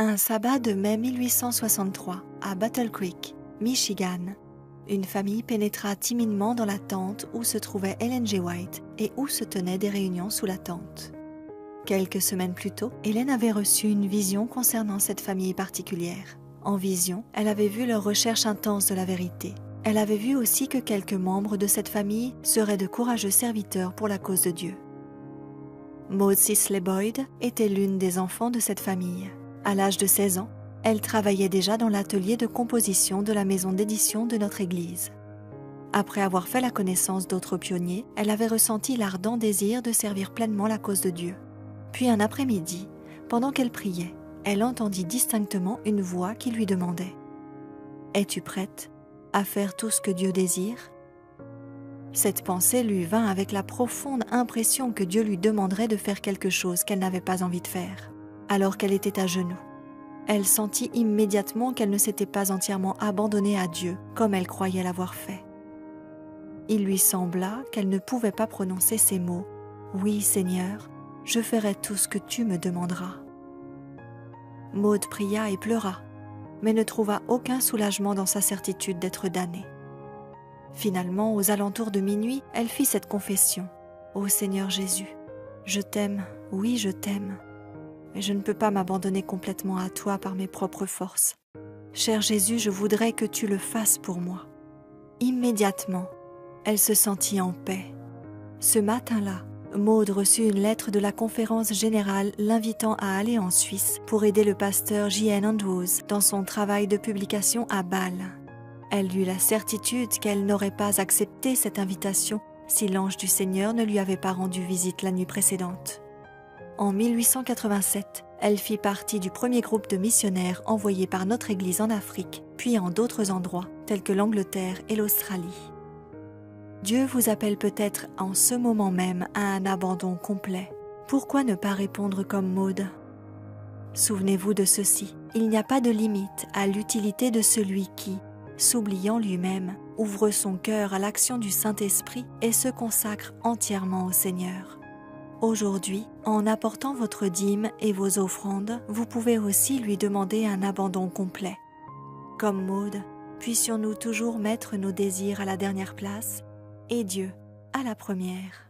Un sabbat de mai 1863, à Battle Creek, Michigan, une famille pénétra timidement dans la tente où se trouvait Ellen G. White et où se tenaient des réunions sous la tente. Quelques semaines plus tôt, Ellen avait reçu une vision concernant cette famille particulière. En vision, elle avait vu leur recherche intense de la vérité. Elle avait vu aussi que quelques membres de cette famille seraient de courageux serviteurs pour la cause de Dieu. Maud Sisley Boyd était l'une des enfants de cette famille. À l'âge de 16 ans, elle travaillait déjà dans l'atelier de composition de la maison d'édition de notre église. Après avoir fait la connaissance d'autres pionniers, elle avait ressenti l'ardent désir de servir pleinement la cause de Dieu. Puis un après-midi, pendant qu'elle priait, elle entendit distinctement une voix qui lui demandait « Es-tu prête à faire tout ce que Dieu désire ?» Cette pensée lui vint avec la profonde impression que Dieu lui demanderait de faire quelque chose qu'elle n'avait pas envie de faire. Alors qu'elle était à genoux, elle sentit immédiatement qu'elle ne s'était pas entièrement abandonnée à Dieu comme elle croyait l'avoir fait. Il lui sembla qu'elle ne pouvait pas prononcer ces mots « Oui, Seigneur, je ferai tout ce que tu me demanderas. » Maud pria et pleura, mais ne trouva aucun soulagement dans sa certitude d'être damnée. Finalement, aux alentours de minuit, elle fit cette confession. « Ô Seigneur Jésus, je t'aime, oui je t'aime, mais je ne peux pas m'abandonner complètement à toi par mes propres forces. Cher Jésus, je voudrais que tu le fasses pour moi. » Immédiatement, elle se sentit en paix. Ce matin-là, Maud reçut une lettre de la conférence générale l'invitant à aller en Suisse pour aider le pasteur J.N. Andrews dans son travail de publication à Bâle. Elle eut la certitude qu'elle n'aurait pas accepté cette invitation si l'ange du Seigneur ne lui avait pas rendu visite la nuit précédente. En 1887, elle fit partie du premier groupe de missionnaires envoyés par notre Église en Afrique, puis en d'autres endroits, tels que l'Angleterre et l'Australie. Dieu vous appelle peut-être en ce moment même à un abandon complet. Pourquoi ne pas répondre comme Maud ? Souvenez-vous de ceci, il n'y a pas de limite à l'utilité de celui qui, s'oubliant lui-même, ouvre son cœur à l'action du Saint-Esprit et se consacre entièrement au Seigneur. Aujourd'hui, en apportant votre dîme et vos offrandes, vous pouvez aussi lui demander un abandon complet. Comme Maud, puissions-nous toujours mettre nos désirs à la dernière place et Dieu à la première.